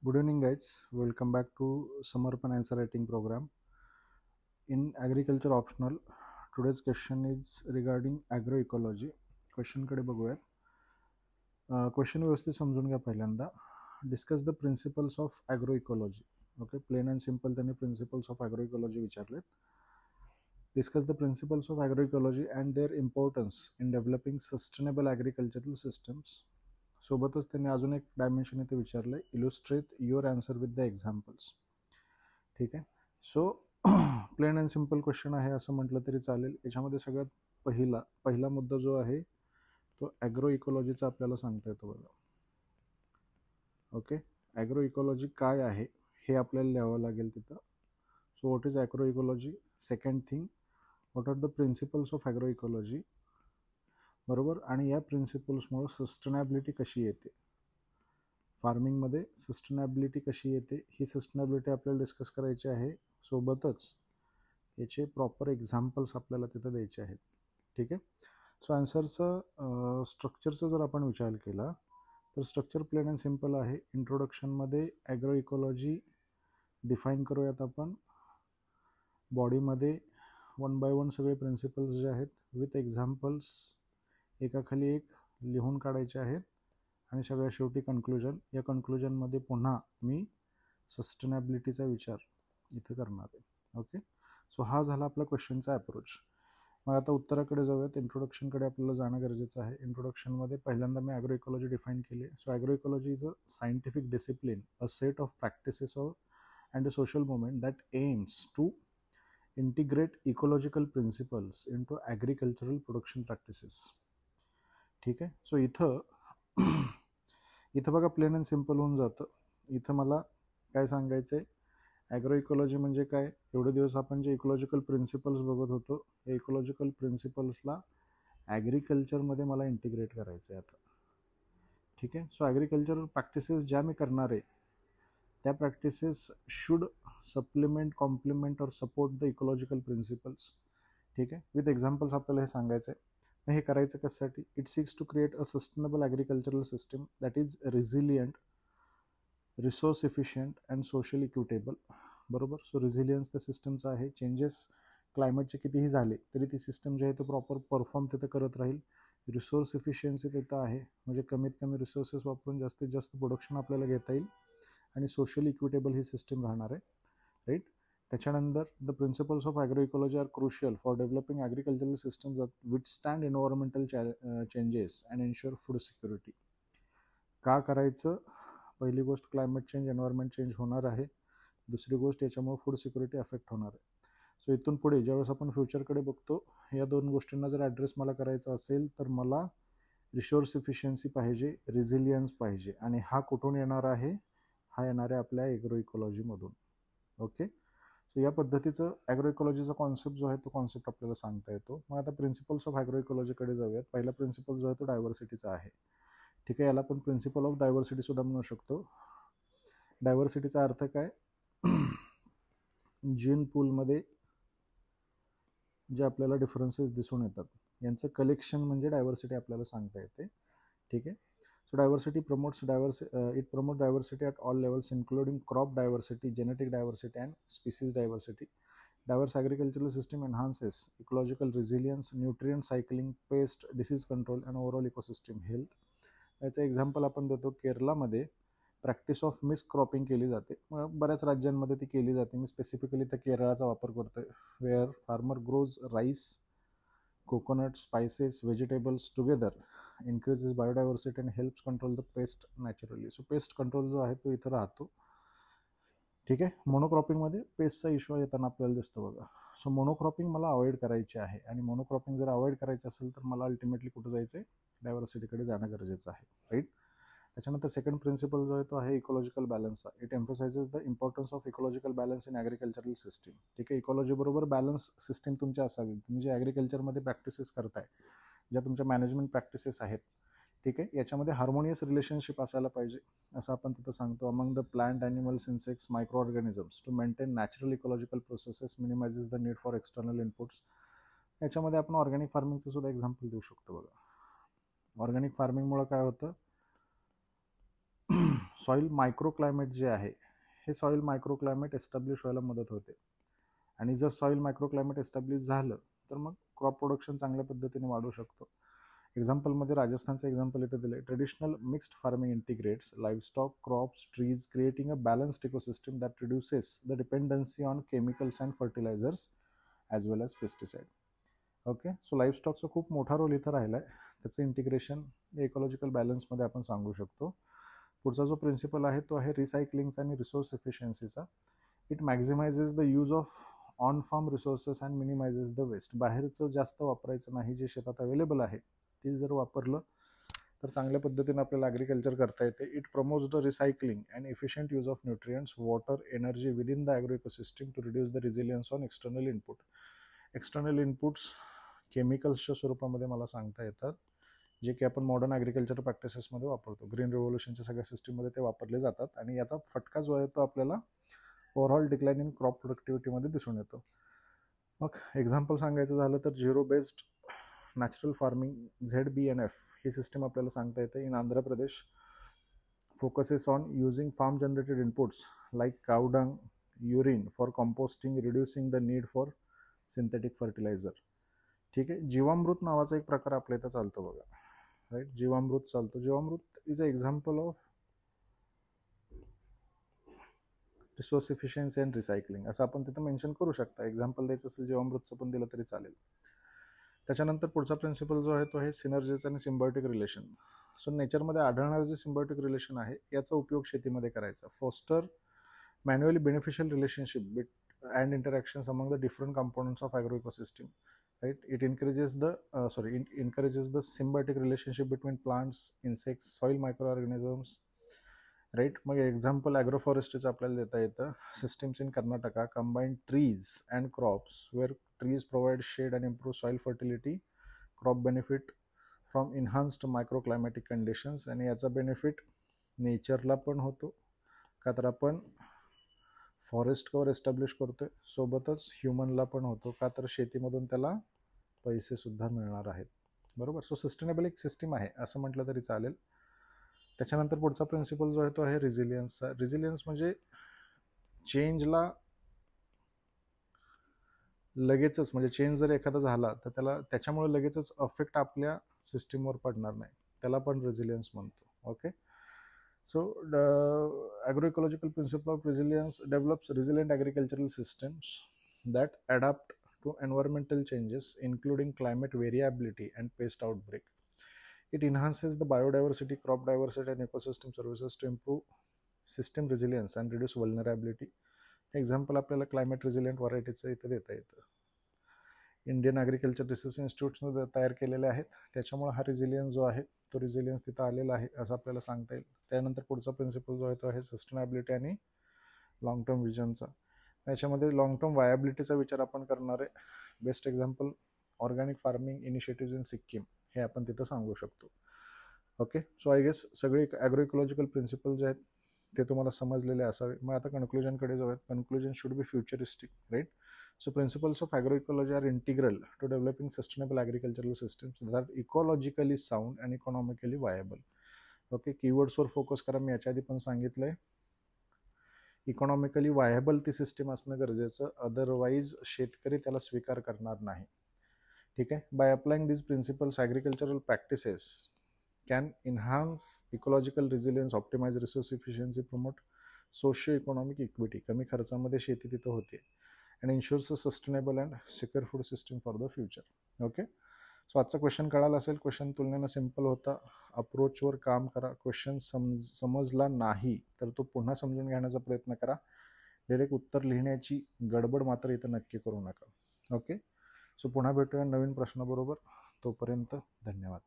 Good evening, guys. Welcome back to Samarpan Answer Writing Program. In agriculture optional, today's question is regarding agroecology. Question कडे बघूयात. Question व्यवस्थित समजून घ्या पहिल्यांदा. Discuss the principles of agroecology. Okay, plain and simple त्यांनी principles of agroecology विचारलेत. Discuss the principles of agroecology and their importance in developing sustainable agricultural systems. सोबतच त्यांनी अजून एक डायमेन्शन इथे विचारलंय, illustrate your answer with the examples. ठीक आहे. So plain and simple question आहे असं म्हटलं तरी चालेल. याच्यामध्ये सगळ्यात पहिला मुद्दा जो आहे तो ॲग्रो इकॉलॉजीचा आपल्याला सांगता येतो बघा. ओके, ॲग्रो इकॉलॉजी काय आहे हे आपल्याला लिहावं लागेल तिथं. So what is agro ecology. Second thing, what are the principles of agro ecology. बरोबर. आणि या प्रिन्सिपल्समुळे सस्टेनेबिलिटी कशी येते, फार्मिंगमध्ये सस्टेनेबिलिटी कशी येते, ही सस्टेनेबिलिटी आपल्याला डिस्कस करायची आहे. सोबतच याचे प्रॉपर एक्झाम्पल्स आपल्याला तिथं द्यायचे आहेत. ठीक आहे. सो आन्सरचं स्ट्रक्चरचा जर आपण विचार केला तर स्ट्रक्चर प्लेन अँड सिम्पल आहे. इंट्रोडक्शनमध्ये ॲग्रो इकॉलॉजी डिफाईन करूयात आपण. बॉडीमध्ये वन बाय वन सगळे प्रिन्सिपल्स जे आहेत विथ एक्झाम्पल्स एकाखाली एक लिहून काढायचे आहेत. आणि सगळ्या शेवटी कन्क्लुजन. या कन्क्लुजनमध्ये पुन्हा मी सस्टेनेबिलिटीचा विचार इथे करणार आहे. ओके. सो हा झाला आपला क्वेश्चनचा अप्रोच. मग आता उत्तराकडे जाऊयात. इंट्रोडक्शनकडे आपल्याला जाणं गरजेचं आहे. इंट्रोडक्शनमध्ये पहिल्यांदा मी ॲग्रो इकॉलॉजी डिफाईन केली. So agro ecology is a scientific discipline, a set of practices and a social movement that aims to integrate ecological principles into agricultural production practices. ठीक आहे. सो इथं बघा प्लेन अँड सिम्पल होऊन जातं. इथं मला काय सांगायचं आहे, ॲग्रो इकॉलॉजी म्हणजे काय. एवढे दिवस आपण जे इकॉलॉजिकल प्रिन्सिपल्स बघत होतो, हे इकॉलॉजिकल प्रिन्सिपल्सला ॲग्रिकल्चरमध्ये मला इंटिग्रेट करायचं आहे आता. ठीक आहे. सो ॲग्रिकल्चरल प्रॅक्टिसेस ज्या मी करणार आहे त्या प्रॅक्टिसेस शुड सप्लिमेंट, कॉम्प्लिमेंट और सपोर्ट द इकॉलॉजिकल प्रिन्सिपल्स. ठीक आहे. विथ एक्झाम्पल्स आपल्याला हे सांगायचं आहे. हे करायचं कशासाठी. It seeks to create a sustainable agricultural system that is resilient, resource efficient and social equitable. बरोबर. सो रेझिलियन्स त्या सिस्टमचं आहे. चेंजेस क्लायमेटचे कितीही झाले तरी ती सिस्टम जे आहे ते प्रॉपर परफॉर्म तिथं करत राहील. रिसोर्स इफिशियन्सी तिथं आहे, म्हणजे कमीत कमी रिसोर्सेस वापरून जास्तीत जास्त प्रोडक्शन आपल्याला घेता येईल. आणि सोशल इक्विटेबल ही सिस्टम राहणार आहे. राईट. त्याच्यानंतर the principles of agro ecology are crucial for developing agricultural system that withstand environmental changes and ensure food security. का करायचं. पहिली गोष्ट, क्लायमेट चेंज, एन्व्हायरमेंट चेंज होणार आहे. दुसरी गोष्ट, याच्यामुळे फूड सिक्युरिटी अफेक्ट होणार आहे. सो इथून पुढे ज्यावेळेस आपण फ्युचरकडे बघतो, या दोन गोष्टींना जर ॲड्रेस मला करायचा असेल तर मला रिसोर्स इफिशियन्सी पाहिजे, रेझिलियन्स पाहिजे. आणि हा कुठून येणार आहे, हा येणार आहे आपल्या ॲग्रो इकॉलॉजीमधून. ओके. सो या पद्धतीचं ॲग्रो इकॉलॉजीचा कॉन्सेप्ट जो आहे तो कॉन्सेप्ट आपल्याला सांगता येतो. मग आता प्रिन्सिपल्स ऑफ ॲग्रो इकॉलॉजीकडे जाऊयात. पहिला प्रिन्सिपल जो आहे तो डायव्हर्सिटीचा आहे. ठीक आहे. याला आपण प्रिन्सिपल ऑफ डायव्हर्सिटी सुद्धा म्हणू शकतो. डायव्हर्सिटीचा अर्थ काय, जीन पूलमध्ये जे आपल्याला डिफरन्सेस दिसून येतात यांचं कलेक्शन म्हणजे डायव्हर्सिटी आपल्याला सांगता येते. ठीक आहे. So diversity promotes it promote diversity at all levels including crop diversity, genetic diversity and species diversity. Diverse agricultural system enhances ecological resilience, nutrient cycling, pest, disease control and overall ecosystem health. याचं example आपण देतो. केरलामध्ये practice of mix cropping केली जाते. बऱ्याच राज्यांमध्ये ती केली जाते. मी स्पेसिफिकली त्या केरळाचा वापर करतोय. Where farmer grows rice, coconut, spices, vegetables together, increases biodiversity and helps control the pest naturally. So pest control जो आहे तो इथं राहतो. ठीक आहे. मोनोक्रॉपिंगमध्ये पेस्टचा इश्यू येताना आपल्याला दिसतो बघा. सो मोनोक्रॉपिंग मला अवॉइड करायची आहे. आणि मोनोक्रॉपिंग जर अवॉइड करायची असेल तर मला अल्टिमेटली कुठं जायचं आहे, डायव्हर्सिटीकडे जाणं गरजेचं आहे. राईट. त्याच्यानंतर सेकंड प्रिन्सिपल जो आहे तो आहे इकॉलॉजिकल बॅलन्सचा. It emphasises the importance of ecological balance in agricultural system. ठीक आहे. इकॉलॉजी बरोबर बॅलन्स सिस्टीम तुमची असावी. तुम्ही जे ॲग्रिकल्चरमध्ये प्रॅक्टिसेस करताय, ज्या तुमच्या मॅनेजमेंट प्रॅक्टिसेस आहेत, ठीक आहे, याच्यामध्ये हार्मोनियस रिलेशनशिप असायला पाहिजे असं आपण तिथं सांगतो. Among the plant, animals, insects, micro organisms to maintain natural ecological processes, minimises the need for external inputs. याच्यामध्ये आपण ऑर्गॅनिक फार्मिंगचं सुद्धा एक्झाम्पल देऊ शकतो बघा. ऑर्गॅनिक फार्मिंगमुळे काय होतं, सॉईल मायक्रोक्लायमेट जे आहे हे सॉईल मायक्रोक्लायमेट एस्टॅब्लिश व्हायला मदत होते. आणि जर सॉईल मायक्रोक्लायमेट एस्टॅब्लिश झालं तर मग क्रॉप प्रोडक्शन चांगल्या पद्धतीने वाढू शकतो. एक्झाम्पलमध्ये राजस्थानचं एक्झाम्पल इथं दिलं आहे. Traditional mixed farming integrates livestock, crops, trees, creating a balanced ecosystem that reduces the dependency on chemicals and fertilisers as well as pesticide. Okay, so लाईव्हस्टॉकचा खूप मोठा रोल इथं राहिला आहे. त्याचं इंटिग्रेशन इकॉलॉजिकल बॅलन्समध्ये आपण सांगू शकतो. पुढचा जो प्रिन्सिपल आहे तो आहे रिसायकलिंगचा आणि रिसोर्स एफिशियन्सीचा. It maximises the use of on farm resources and minimises the waste. बाहेरचं जास्त वापरायचं नाही, जे शेतात अवेलेबल आहे ते जर वापरलं तर चांगल्या पद्धतीने आपल्याला ॲग्रिकल्चर करता येते. It promotes the recycling and efficient use of nutrients, water, energy within the agro ecosystem to reduce the resilience on external input. External inputs केमिकल्सच्या स्वरूपामध्ये मला सांगता येतात, जे की आपण मॉडर्न ॲग्रिकल्चर प्रॅक्टिसेसमध्ये वापरतो. ग्रीन रिव्होल्यूशनच्या सगळ्या सिस्टीममध्ये ते वापरले जातात आणि याचा फटका जो आहे तो आपल्याला ओव्हरऑल डिक्लाइन इन क्रॉप प्रोडक्टिव्हिटीमध्ये दिसून येतो. मग एक्झाम्पल सांगायचं झालं तर zero based natural farming ZBNF ही सिस्टीम आपल्याला सांगता येते. In Andhra Pradesh focuses on using farm generated inputs like cow dung, urine for composting, reducing the need for synthetic fertiliser. ठीक आहे, जीवामृत नावाचा एक प्रकार आपल्या इथं चालतो बघा, राईट. जीवामृत चालतो. जीवामृत is a example of resource efficiency and recycling असं आपण तिथं मेन्शन करू शकता. एक्झाम्पल द्यायचं असेल जीवामृतचं पण दिलं तरी चालेल. त्याच्यानंतर पुढचा प्रिन्सिपल जो आहे तो आहे सिनर्जीज आणि सिम्बायोटिक रिलेशन. सो नेचरमध्ये आढळणारे जे सिम्बायोटिक रिलेशन आहे याचा उपयोग शेतीमध्ये करायचा. Foster manually beneficial relationship and interactions among the different components of agro ecosystem, right. It encourages the symbiotic relationship between plants, insects, soil microorganisms, right. मग example ॲग्रोफॉरेस्ट्रीचं आपल्याला देता येतं. Systems in Karnataka combine trees and crops where trees provide shade and improve soil fertility. Crop benefit from enhanced microclimatic conditions. आणि याचा benefit नेचरला पण होतो का तर आपण फॉरेस्ट कवर एस्टॅब्लिश करतोय, सोबतच ह्युमनला पण होतो का तर शेतीमधून त्याला पैसे सुद्धा मिळणार आहेत. बरोबर. सो सस्टेनेबल एक सिस्टीम आहे असं म्हटलं तरी चालेल. त्याच्यानंतर पुढचा प्रिन्सिपल जो आहे तो आहे रिझिलियन्सचा. रिझिलियन्स म्हणजे चेंजला लगेचच, म्हणजे चेंज जर एखादा झाला तर त्याच्यामुळे लगेचच अफेक्ट आपल्या सिस्टीमवर पडणार नाही, त्याला पण रेझिलियन्स म्हणतो. Okay, so agroecological principle of resilience develops resilient agricultural systems that adapt to environmental changes including climate variability and pest outbreak. It enhances the biodiversity, crop diversity and ecosystem services to improve system resilience and reduce vulnerability. Example आपल्याला climate resilient व्हरायटीचं इथं देता येतं. Indian agriculture research इन्स्टिट्यूट्सने तयार केलेले आहेत, त्याच्यामुळे हा रिझिलियन्स जो आहे तो रिझिलियन्स तिथं आलेला आहे असं आपल्याला सांगता येईल. त्यानंतर पुढचा प्रिन्सिपल जो आहे तो आहे सस्टेनेबिलिटी आणि लॉंग टर्म विजनचा. याच्यामध्ये लॉंग टर्म वायबिलिटीचा विचार आपण करणार आहे. Best example organic farming initiative in Sikkim हे आपण तिथं सांगू शकतो. ओके, सो आय गेस सगळे ॲग्रो इकॉलॉजिकल प्रिन्सिपल जे आहेत ते तुम्हाला समजलेले असावे. मग आता कन्क्लुजनकडे जाऊयात. Conclusion should be futuristic, right. So principles of agroecology are integral to developing sustainable agricultural systems that are ecologically sound and economically viable. Okay, कीवर्ड्सवर फोकस करा. मी याच्या आधी पण सांगितलंय, इकॉनॉमिकली वायबल ती सिस्टीम असणं गरजेचं, अदरवाईज शेतकरी त्याला स्वीकार करणार नाही. ठीक आहे. By applying these principles agricultural practices can enhance ecological resilience, optimise resource efficiency, promote socio economic equity, कमी खर्चामध्ये शेती तिथं होते, and ensures a sustainable and secure food system for the future. Okay, so आजचा क्वेश्चन कळाला असेल. Question तुलनेनं simple होता. अप्रोचवर काम करा. क्वेश्चन समजला नाही तर तो पुन्हा समजून घेण्याचा प्रयत्न करा. डायरेक्ट उत्तर लिहिण्याची गडबड मात्र इथं नक्की करू नका. ओके, सो पुन्हा भेटूया नवीन प्रश्नाबरोबर. तोपर्यंत धन्यवाद.